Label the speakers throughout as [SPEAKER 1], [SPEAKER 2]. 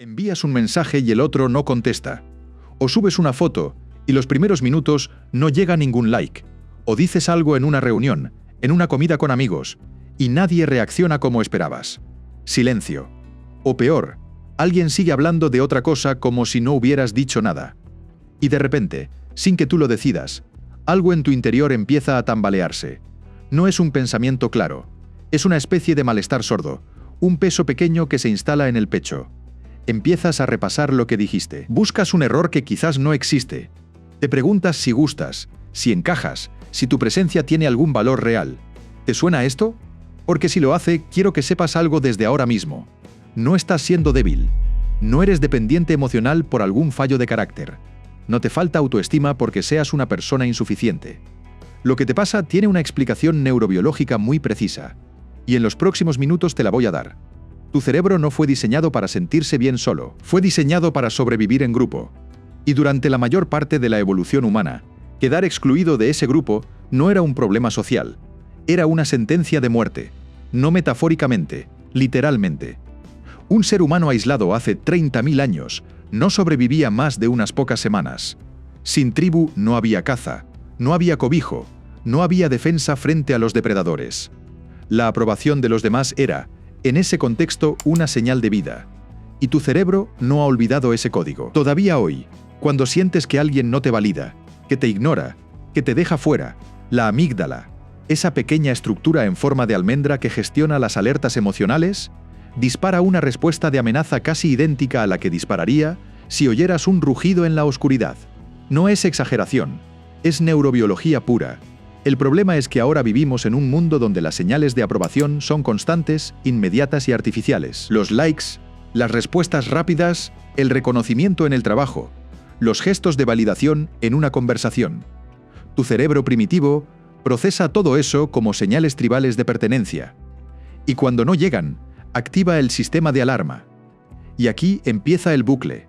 [SPEAKER 1] Envías un mensaje y el otro no contesta. O subes una foto y los primeros minutos no llega ningún like. O dices algo en una reunión, en una comida con amigos, y nadie reacciona como esperabas. Silencio. O peor, alguien sigue hablando de otra cosa como si no hubieras dicho nada. Y de repente, sin que tú lo decidas, algo en tu interior empieza a tambalearse. No es un pensamiento claro, es una especie de malestar sordo, un peso pequeño que se instala en el pecho. Empiezas a repasar lo que dijiste. Buscas un error que quizás no existe. Te preguntas si gustas, si encajas, si tu presencia tiene algún valor real. ¿Te suena esto? Porque si lo hace, quiero que sepas algo desde ahora mismo. No estás siendo débil. No eres dependiente emocional por algún fallo de carácter. No te falta autoestima porque seas una persona insuficiente. Lo que te pasa tiene una explicación neurobiológica muy precisa. Y en los próximos minutos te la voy a dar. Tu cerebro no fue diseñado para sentirse bien solo, fue diseñado para sobrevivir en grupo. Y durante la mayor parte de la evolución humana, quedar excluido de ese grupo no era un problema social, era una sentencia de muerte, no metafóricamente, literalmente. Un ser humano aislado hace 30.000 años no sobrevivía más de unas pocas semanas. Sin tribu no había caza, no había cobijo, no había defensa frente a los depredadores. La aprobación de los demás era, en ese contexto, una señal de vida. Y tu cerebro no ha olvidado ese código. Todavía hoy, cuando sientes que alguien no te valida, que te ignora, que te deja fuera, la amígdala, esa pequeña estructura en forma de almendra que gestiona las alertas emocionales, dispara una respuesta de amenaza casi idéntica a la que dispararía si oyeras un rugido en la oscuridad. No es exageración, es neurobiología pura. El problema es que ahora vivimos en un mundo donde las señales de aprobación son constantes, inmediatas y artificiales. Los likes, las respuestas rápidas, el reconocimiento en el trabajo, los gestos de validación en una conversación. Tu cerebro primitivo procesa todo eso como señales tribales de pertenencia. Y cuando no llegan, activa el sistema de alarma. Y aquí empieza el bucle.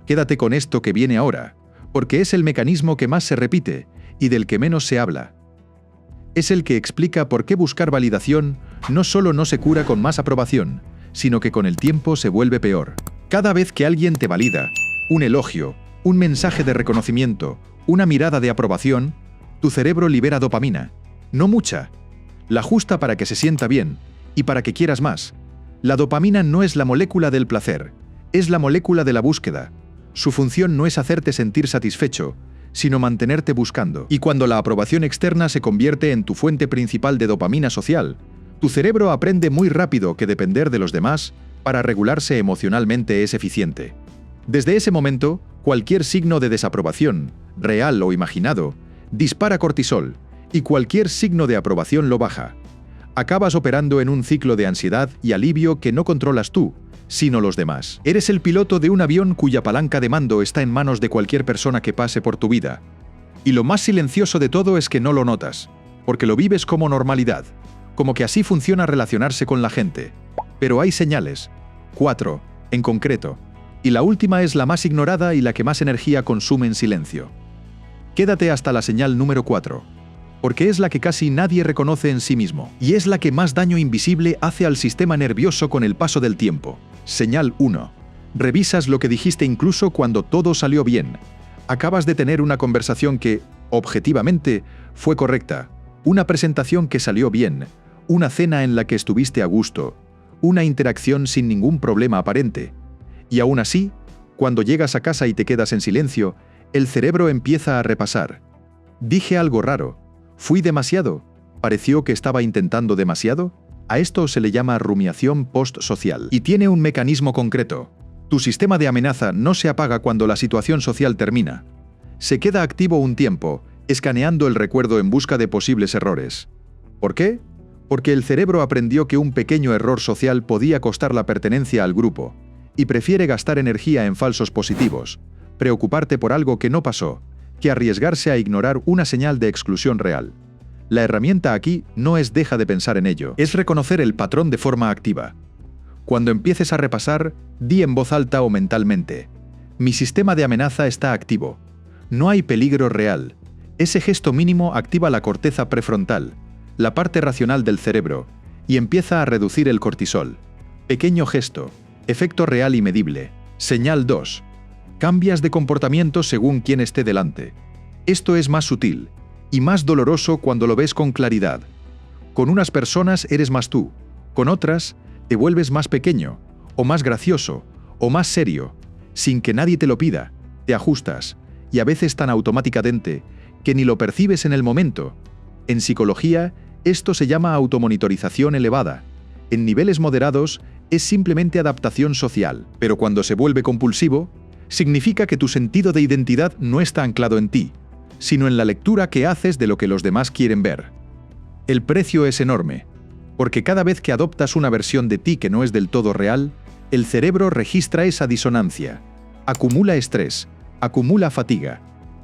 [SPEAKER 1] Quédate con esto que viene ahora, porque es el mecanismo que más se repite y del que menos se habla. Es el que explica por qué buscar validación no solo no se cura con más aprobación, sino que con el tiempo se vuelve peor. Cada vez que alguien te valida, un elogio, un mensaje de reconocimiento, una mirada de aprobación, tu cerebro libera dopamina. No mucha, la justa para que se sienta bien y para que quieras más. La dopamina no es la molécula del placer, es la molécula de la búsqueda. Su función no es hacerte sentir satisfecho, sino mantenerte buscando. Y cuando la aprobación externa se convierte en tu fuente principal de dopamina social, tu cerebro aprende muy rápido que depender de los demás para regularse emocionalmente es eficiente. Desde ese momento, cualquier signo de desaprobación, real o imaginado, dispara cortisol, y cualquier signo de aprobación lo baja. Acabas operando en un ciclo de ansiedad y alivio que no controlas tú, sino los demás. Eres el piloto de un avión cuya palanca de mando está en manos de cualquier persona que pase por tu vida. Y lo más silencioso de todo es que no lo notas, porque lo vives como normalidad, como que así funciona relacionarse con la gente. Pero hay señales, 4, en concreto, y la última es la más ignorada y la que más energía consume en silencio. Quédate hasta la señal número 4, porque es la que casi nadie reconoce en sí mismo, y es la que más daño invisible hace al sistema nervioso con el paso del tiempo. Señal 1. Revisas lo que dijiste incluso cuando todo salió bien. Acabas de tener una conversación que, objetivamente, fue correcta, una presentación que salió bien, una cena en la que estuviste a gusto, una interacción sin ningún problema aparente. Y aún así, cuando llegas a casa y te quedas en silencio, el cerebro empieza a repasar. Dije algo raro. ¿Fui demasiado? ¿Pareció que estaba intentando demasiado? A esto se le llama rumiación post-social. Y tiene un mecanismo concreto. Tu sistema de amenaza no se apaga cuando la situación social termina. Se queda activo un tiempo, escaneando el recuerdo en busca de posibles errores. ¿Por qué? Porque el cerebro aprendió que un pequeño error social podía costar la pertenencia al grupo, y prefiere gastar energía en falsos positivos, preocuparte por algo que no pasó, que arriesgarse a ignorar una señal de exclusión real. La herramienta aquí no es deja de pensar en ello, es reconocer el patrón de forma activa. Cuando empieces a repasar, di en voz alta o mentalmente: mi sistema de amenaza está activo. No hay peligro real. Ese gesto mínimo activa la corteza prefrontal, la parte racional del cerebro, y empieza a reducir el cortisol. Pequeño gesto, Efecto real y medible. Señal 2. Cambias de comportamiento según quien esté delante. Esto es más sutil y más doloroso cuando lo ves con claridad. Con unas personas eres más tú, con otras te vuelves más pequeño, o más gracioso, o más serio, sin que nadie te lo pida, te ajustas, y a veces tan automáticamente que ni lo percibes en el momento. En psicología, esto se llama automonitorización elevada. En niveles moderados, es simplemente adaptación social, pero cuando se vuelve compulsivo, significa que tu sentido de identidad no está anclado en ti, sino en la lectura que haces de lo que los demás quieren ver. El precio es enorme, porque cada vez que adoptas una versión de ti que no es del todo real, el cerebro registra esa disonancia, acumula estrés, acumula fatiga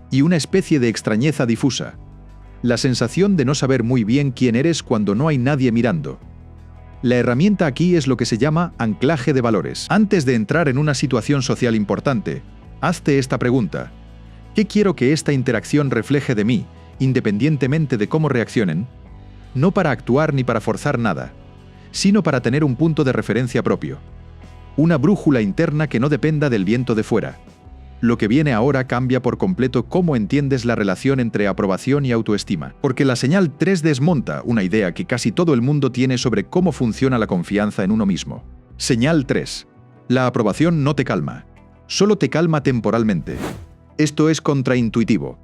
[SPEAKER 1] y una especie de extrañeza difusa, la sensación de no saber muy bien quién eres cuando no hay nadie mirando. La herramienta aquí es lo que se llama anclaje de valores. Antes de entrar en una situación social importante, hazte esta pregunta: ¿qué quiero que esta interacción refleje de mí, independientemente de cómo reaccionen? No para actuar ni para forzar nada, sino para tener un punto de referencia propio. Una brújula interna que no dependa del viento de fuera. Lo que viene ahora cambia por completo cómo entiendes la relación entre aprobación y autoestima, porque la señal 3 desmonta una idea que casi todo el mundo tiene sobre cómo funciona la confianza en uno mismo. Señal 3. La aprobación no te calma, solo te calma temporalmente. Esto es contraintuitivo.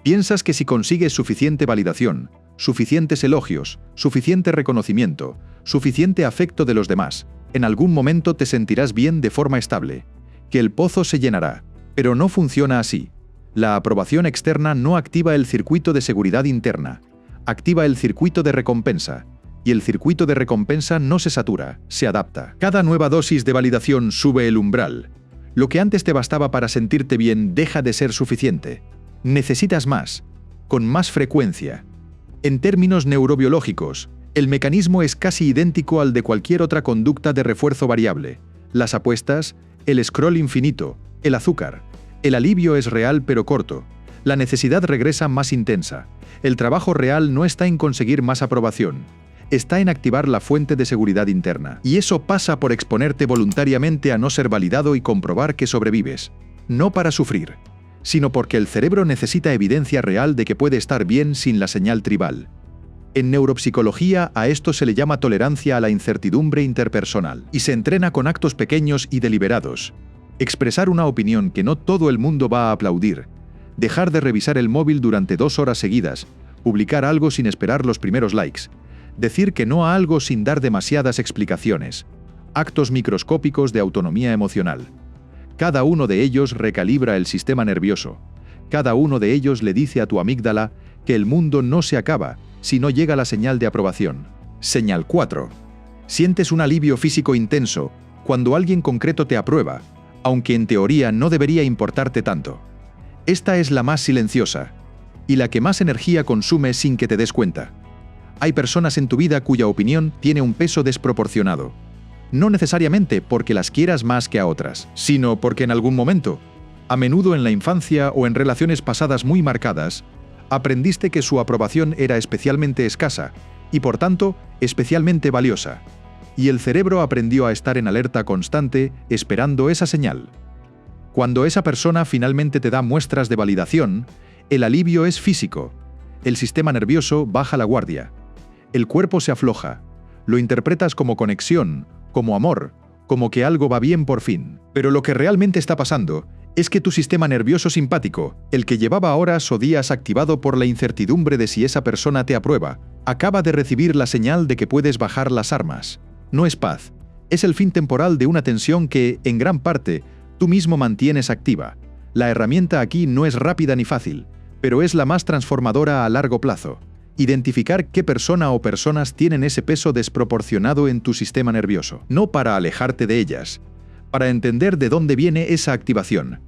[SPEAKER 1] Piensas que si consigues suficiente validación, suficientes elogios, suficiente reconocimiento, suficiente afecto de los demás, en algún momento te sentirás bien de forma estable, que el pozo se llenará. Pero no funciona así. La aprobación externa no activa el circuito de seguridad interna, activa el circuito de recompensa, y el circuito de recompensa no se satura, se adapta. Cada nueva dosis de validación sube el umbral. Lo que antes te bastaba para sentirte bien deja de ser suficiente. Necesitas más, con más frecuencia. En términos neurobiológicos, el mecanismo es casi idéntico al de cualquier otra conducta de refuerzo variable. Las apuestas, el scroll infinito, el azúcar. El alivio es real pero corto. La necesidad regresa más intensa. El trabajo real no está en conseguir más aprobación. Está en activar la fuente de seguridad interna. Y eso pasa por exponerte voluntariamente a no ser validado y comprobar que sobrevives. No para sufrir, sino porque el cerebro necesita evidencia real de que puede estar bien sin la señal tribal. En neuropsicología a esto se le llama tolerancia a la incertidumbre interpersonal. Y se entrena con actos pequeños y deliberados. Expresar una opinión que no todo el mundo va a aplaudir, dejar de revisar el móvil durante 2 horas seguidas, publicar algo sin esperar los primeros likes, decir que no a algo sin dar demasiadas explicaciones, actos microscópicos de autonomía emocional. Cada uno de ellos recalibra el sistema nervioso, cada uno de ellos le dice a tu amígdala que el mundo no se acaba si no llega la señal de aprobación. Señal 4. Sientes un alivio físico intenso cuando alguien concreto te aprueba, aunque en teoría no debería importarte tanto. Esta es la más silenciosa, y la que más energía consume sin que te des cuenta. Hay personas en tu vida cuya opinión tiene un peso desproporcionado. No necesariamente porque las quieras más que a otras, sino porque en algún momento, a menudo en la infancia o en relaciones pasadas muy marcadas, aprendiste que su aprobación era especialmente escasa, y por tanto, especialmente valiosa. Y el cerebro aprendió a estar en alerta constante, esperando esa señal. Cuando esa persona finalmente te da muestras de validación, el alivio es físico. El sistema nervioso baja la guardia. El cuerpo se afloja. Lo interpretas como conexión, como amor, como que algo va bien por fin. Pero lo que realmente está pasando es que tu sistema nervioso simpático, el que llevaba horas o días activado por la incertidumbre de si esa persona te aprueba, acaba de recibir la señal de que puedes bajar las armas. No es paz, es el fin temporal de una tensión que, en gran parte, tú mismo mantienes activa. La herramienta aquí no es rápida ni fácil, pero es la más transformadora a largo plazo. Identificar qué persona o personas tienen ese peso desproporcionado en tu sistema nervioso, no para alejarte de ellas, para entender de dónde viene esa activación.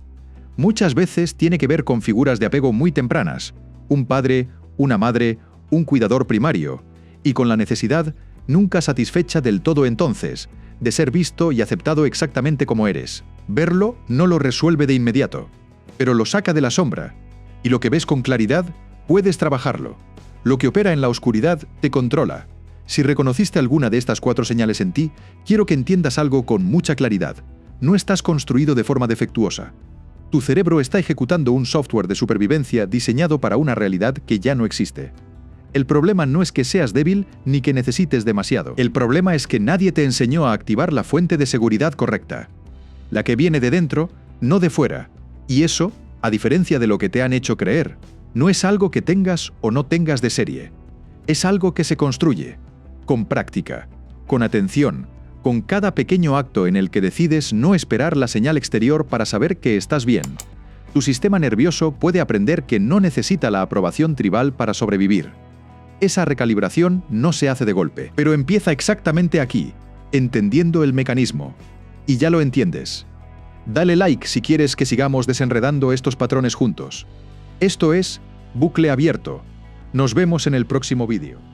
[SPEAKER 1] Muchas veces tiene que ver con figuras de apego muy tempranas, un padre, una madre, un cuidador primario, y con la necesidad nunca satisfecha del todo entonces, de ser visto y aceptado exactamente como eres. Verlo no lo resuelve de inmediato, pero lo saca de la sombra, y lo que ves con claridad, puedes trabajarlo. Lo que opera en la oscuridad te controla, Si reconociste alguna de estas 4 señales en ti, quiero que entiendas algo con mucha claridad. No estás construido de forma defectuosa. Tu cerebro está ejecutando un software de supervivencia diseñado para una realidad que ya no existe. El problema no es que seas débil ni que necesites demasiado. El problema es que nadie te enseñó a activar la fuente de seguridad correcta. La que viene de dentro, no de fuera. Y eso, a diferencia de lo que te han hecho creer, no es algo que tengas o no tengas de serie. Es algo que se construye, con práctica, con atención, con cada pequeño acto en el que decides no esperar la señal exterior para saber que estás bien. Tu sistema nervioso puede aprender que no necesita la aprobación tribal para sobrevivir. Esa recalibración no se hace de golpe, pero empieza exactamente aquí, entendiendo el mecanismo. Y ya lo entiendes. Dale like si quieres que sigamos desenredando estos patrones juntos. Esto es Bucle Abierto. Nos vemos en el próximo vídeo.